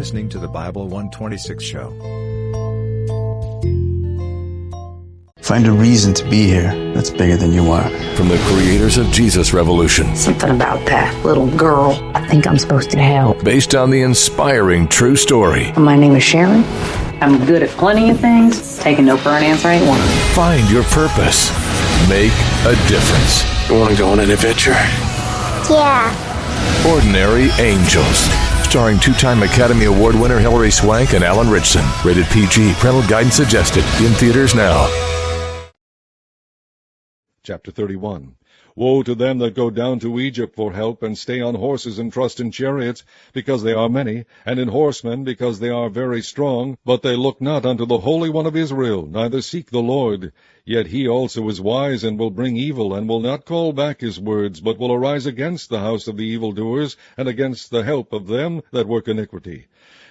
listening to the Bible 126 show. Find a reason to be here that's bigger than you are. From the creators of Jesus Revolution. Something about that little girl. I think I'm supposed to help. Based on the inspiring true story. My name is Sharon. I'm good at plenty of things. Taking no for an answer ain't one. Find your purpose. Make a difference. You want to go on an adventure? Yeah. Ordinary Angels. Starring two-time Academy Award winner Hilary Swank and Alan Ritchson. Rated PG. Parental guidance suggested. In theaters now. Chapter 31. Woe to them that go down to Egypt for help, and stay on horses, and trust in chariots, because they are many, and in horsemen, because they are very strong. But they look not unto the Holy One of Israel, neither seek the Lord. Yet he also is wise, and will bring evil, and will not call back his words, but will arise against the house of the evildoers, and against the help of them that work iniquity.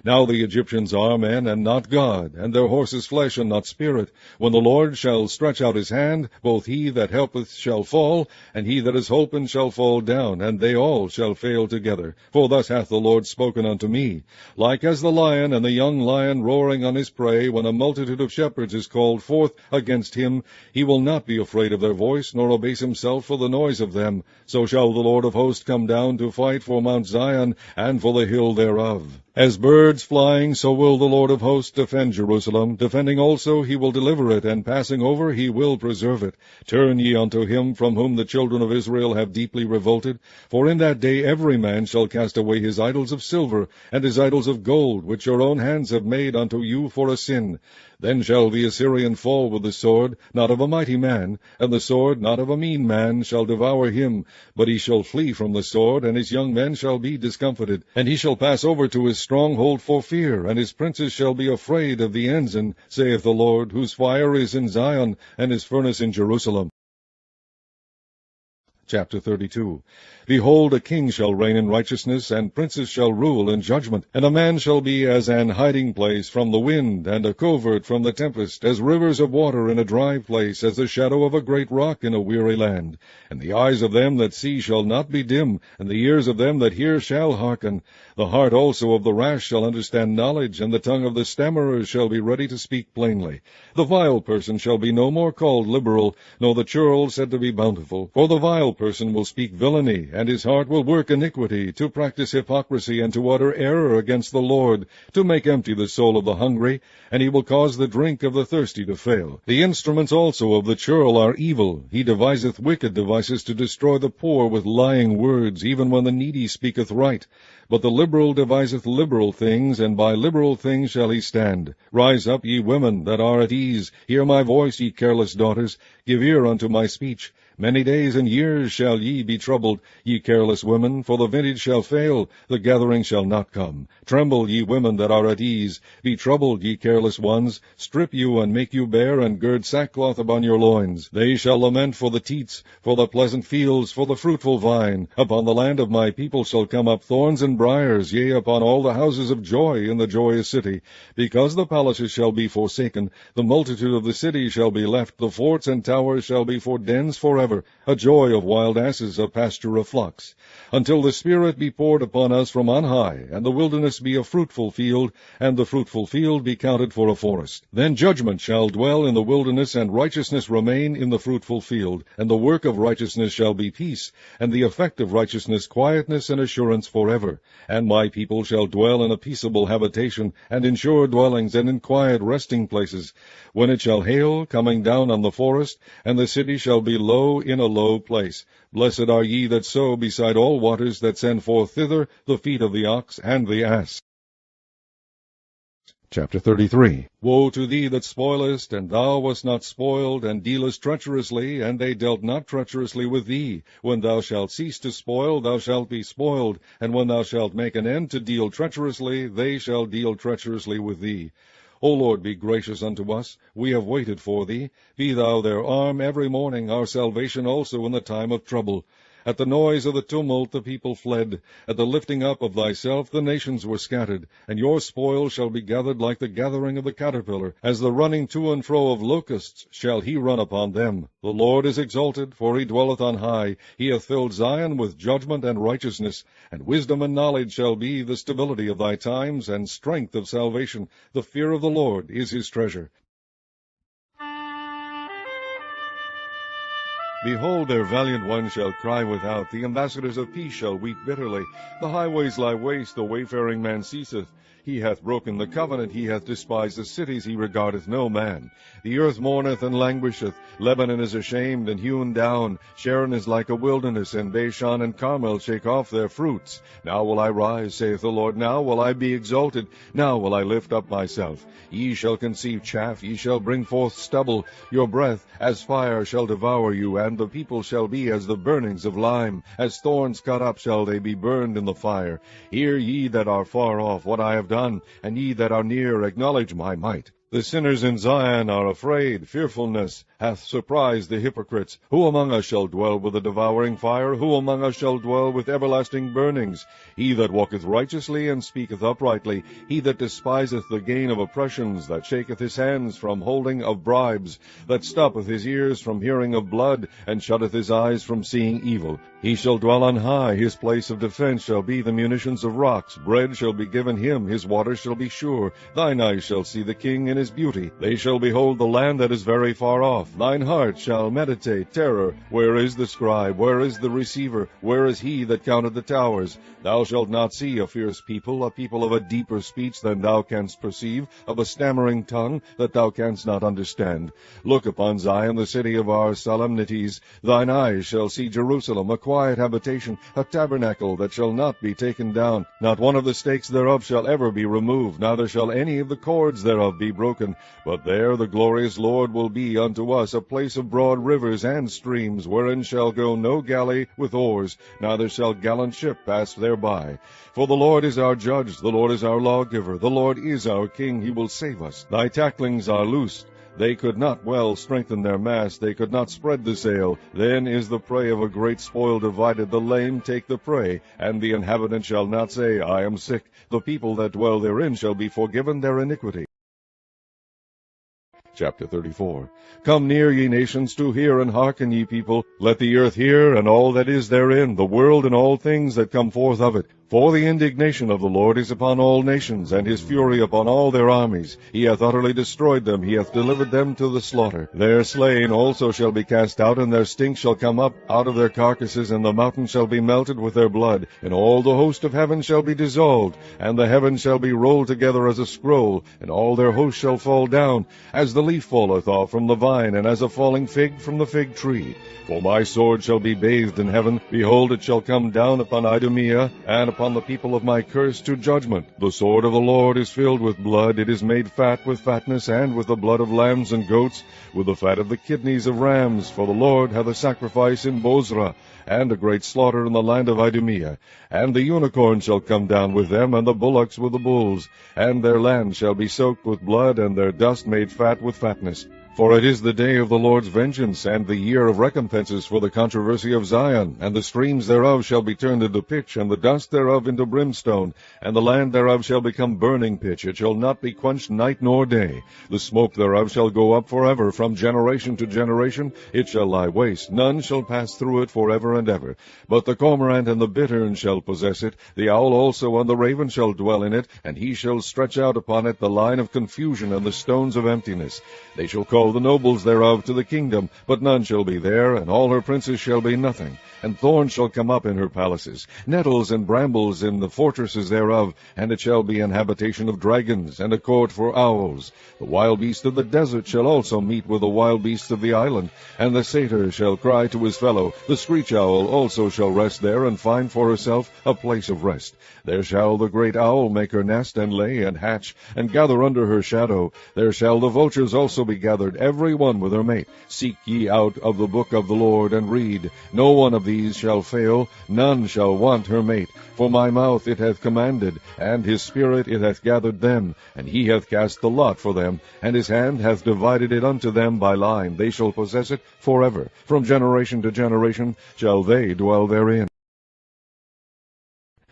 Now the Egyptians are men, and not God, and their horses flesh, and not spirit. When the Lord shall stretch out his hand, both he that helpeth shall fall, and he that is holpen shall fall down, and they all shall fail together. For thus hath the Lord spoken unto me. Like as the lion and the young lion roaring on his prey, when a multitude of shepherds is called forth against him, he will not be afraid of their voice, nor abase himself for the noise of them. So shall the Lord of hosts come down to fight for Mount Zion, and for the hill thereof. As birds flying, so will the Lord of hosts defend Jerusalem. Defending also he will deliver it, and passing over he will preserve it. Turn ye unto him from whom the children of Israel have deeply revolted. For in that day every man shall cast away his idols of silver, and his idols of gold, which your own hands have made unto you for a sin. Then shall the Assyrian fall with the sword, not of a mighty man, and the sword not of a mean man shall devour him. But he shall flee from the sword, and his young men shall be discomfited. And he shall pass over to his stronghold for fear, and his princes shall be afraid of the ensign, saith the Lord, whose fire is in Zion, and his furnace in Jerusalem. Chapter 32. Behold, a king shall reign in righteousness, and princes shall rule in judgment. And a man shall be as an hiding place from the wind, and a covert from the tempest, as rivers of water in a dry place, as the shadow of a great rock in a weary land. And the eyes of them that see shall not be dim, and the ears of them that hear shall hearken. The heart also of the rash shall understand knowledge, and the tongue of the stammerers shall be ready to speak plainly. The vile person shall be no more called liberal, nor the churl said to be bountiful. For the vile person will speak villainy, and his heart will work iniquity, to practice hypocrisy, and to utter error against the Lord, to make empty the soul of the hungry, and he will cause the drink of the thirsty to fail. The instruments also of the churl are evil. He deviseth wicked devices to destroy the poor with lying words, even when the needy speaketh right. But the liberal deviseth liberal things, and by liberal things shall he stand. Rise up, ye women that are at ease. Hear my voice, ye careless daughters. Give ear unto my speech. Many days and years shall ye be troubled, ye careless women, for the vintage shall fail, the gathering shall not come. Tremble, ye women that are at ease. Be troubled, ye careless ones. Strip you, and make you bare, and gird sackcloth upon your loins. They shall lament for the teats, for the pleasant fields, for the fruitful vine. Upon the land of my people shall come up thorns and briers, yea, upon all the houses of joy in the joyous city. Because the palaces shall be forsaken, the multitude of the city shall be left, the forts and towers shall be for dens forever. A joy of wild asses, a pasture of flocks, until the Spirit be poured upon us from on high, and the wilderness be a fruitful field, and the fruitful field be counted for a forest. Then judgment shall dwell in the wilderness, and righteousness remain in the fruitful field, and the work of righteousness shall be peace, and the effect of righteousness quietness and assurance forever. And my people shall dwell in a peaceable habitation, and in sure dwellings, and in quiet resting places. When it shall hail, coming down on the forest, and the city shall be low in a low place. Blessed are ye that sow beside all waters, that send forth thither the feet of the ox and the ass. Chapter 33. Woe to thee that spoilest, and thou wast not spoiled, and dealest treacherously, and they dealt not treacherously with thee. When thou shalt cease to spoil, thou shalt be spoiled, and when thou shalt make an end to deal treacherously, they shall deal treacherously with thee. O Lord, be gracious unto us. We have waited for thee. Be thou their arm every morning, our salvation also in the time of trouble. At the noise of the tumult the people fled. At the lifting up of thyself the nations were scattered. And your spoil shall be gathered like the gathering of the caterpillar. As the running to and fro of locusts shall he run upon them. The Lord is exalted, for he dwelleth on high. He hath filled Zion with judgment and righteousness. And wisdom and knowledge shall be the stability of thy times, and strength of salvation. The fear of the Lord is his treasure. Behold, their valiant ones shall cry without, the ambassadors of peace shall weep bitterly. The highways lie waste, the wayfaring man ceaseth. He hath broken the covenant, he hath despised the cities, he regardeth no man. The earth mourneth and languisheth, Lebanon is ashamed and hewn down. Sharon is like a wilderness, and Bashan and Carmel shake off their fruits. Now will I rise, saith the Lord, now will I be exalted, now will I lift up myself. Ye shall conceive chaff, ye shall bring forth stubble. Your breath as fire shall devour you, and the people shall be as the burnings of lime. As thorns cut up shall they be burned in the fire. Hear ye that are far off what I have done, and ye that are near acknowledge my might. The sinners in Zion are afraid. Fearfulness hath surprised the hypocrites. Who among us shall dwell with a devouring fire? Who among us shall dwell with everlasting burnings? He that walketh righteously and speaketh uprightly, he that despiseth the gain of oppressions, that shaketh his hands from holding of bribes, that stoppeth his ears from hearing of blood, and shutteth his eyes from seeing evil. He shall dwell on high, his place of defense shall be the munitions of rocks. Bread shall be given him, his waters shall be sure. Thine eyes shall see the king in his beauty. They shall behold the land that is very far off. Thine heart shall meditate terror. Where is the scribe? Where is the receiver? Where is he that counted the towers? Thou shalt not see a fierce people, a people of a deeper speech than thou canst perceive, of a stammering tongue that thou canst not understand. Look upon Zion, the city of our solemnities. Thine eyes shall see Jerusalem, a quiet habitation, a tabernacle that shall not be taken down. Not one of the stakes thereof shall ever be removed, neither shall any of the cords thereof be broken. But there the glorious Lord will be unto us a place of broad rivers and streams, wherein shall go no galley with oars, neither shall gallant ship pass thereby. For the Lord is our judge, the Lord is our lawgiver, the Lord is our king, he will save us. Thy tacklings are loosed. They could not well strengthen their mast, they could not spread the sail. Then is the prey of a great spoil divided, the lame take the prey, and the inhabitant shall not say, I am sick. The people that dwell therein shall be forgiven their iniquity. Chapter 34. Come near, ye nations, to hear, and hearken, ye people. Let the earth hear, and all that is therein, the world and all things that come forth of it. For the indignation of the Lord is upon all nations, and his fury upon all their armies. He hath utterly destroyed them, he hath delivered them to the slaughter. Their slain also shall be cast out, and their stink shall come up out of their carcasses, and the mountains shall be melted with their blood, and all the host of heaven shall be dissolved, and the heavens shall be rolled together as a scroll, and all their hosts shall fall down, as the leaf falleth off from the vine, and as a falling fig from the fig tree. For my sword shall be bathed in heaven. Behold, it shall come down upon Idumea, and upon the people of my curse to judgment. The sword of the Lord is filled with blood. It is made fat with fatness, and with the blood of lambs and goats, with the fat of the kidneys of rams. For the Lord hath a sacrifice in Bozrah, and a great slaughter in the land of Idumea. And the unicorn shall come down with them, and the bullocks with the bulls. And their land shall be soaked with blood, and their dust made fat with fatness. For it is the day of the Lord's vengeance, and the year of recompenses for the controversy of Zion. And the streams thereof shall be turned into pitch, and the dust thereof into brimstone. And the land thereof shall become burning pitch. It shall not be quenched night nor day. The smoke thereof shall go up forever, from generation to generation. It shall lie waste. None shall pass through it forever and ever. But the cormorant and the bittern shall possess it. The owl also and the raven shall dwell in it, and he shall stretch out upon it the line of confusion and the stones of emptiness. They shall call the nobles thereof to the kingdom, but none shall be there, and all her princes shall be nothing. And thorns shall come up in her palaces, nettles and brambles in the fortresses thereof, and it shall be an habitation of dragons, and a court for owls. The wild beast of the desert shall also meet with the wild beasts of the island, and the satyr shall cry to his fellow. The screech owl also shall rest there, and find for herself a place of rest. There shall the great owl make her nest, and lay, and hatch, and gather under her shadow. There shall the vultures also be gathered word, every one with her mate. Seek ye out of the book of the Lord, and read. No one of these shall fail, none shall want her mate. For my mouth it hath commanded, and his spirit it hath gathered them, and he hath cast the lot for them, and his hand hath divided it unto them by line. They shall possess it forever. From generation to generation shall they dwell therein.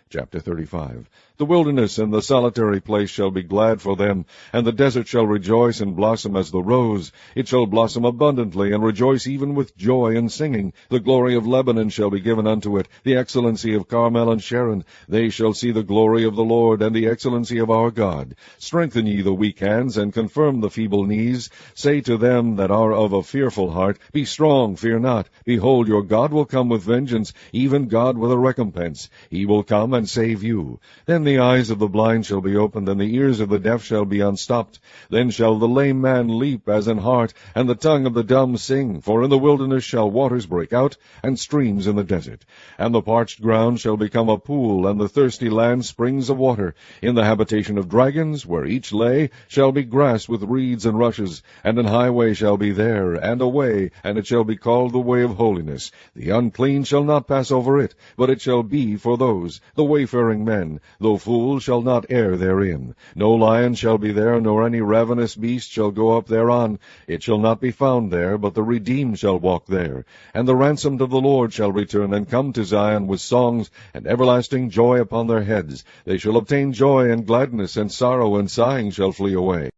Chapter 35. The wilderness and the solitary place shall be glad for them, and the desert shall rejoice and blossom as the rose. It shall blossom abundantly, and rejoice even with joy and singing. The glory of Lebanon shall be given unto it, the excellency of Carmel and Sharon. They shall see the glory of the Lord, and the excellency of our God. Strengthen ye the weak hands, and confirm the feeble knees. Say to them that are of a fearful heart, Be strong, fear not. Behold, your God will come with vengeance, even God with a recompense. He will come and save you. Then the eyes of the blind shall be opened, and the ears of the deaf shall be unstopped. Then shall the lame man leap as an hart, and the tongue of the dumb sing. For in the wilderness shall waters break out, and streams in the desert. And the parched ground shall become a pool, and the thirsty land springs of water. In the habitation of dragons, where each lay, shall be grass with reeds and rushes, and an highway shall be there, and a way, and it shall be called the way of holiness. The unclean shall not pass over it, but it shall be for those, the wayfaring men, though fools shall not err therein. No lion shall be there, nor any ravenous beast shall go up thereon. It shall not be found there, but the redeemed shall walk there. And the ransomed of the Lord shall return, and come to Zion with songs, and everlasting joy upon their heads. They shall obtain joy and gladness, and sorrow and sighing shall flee away.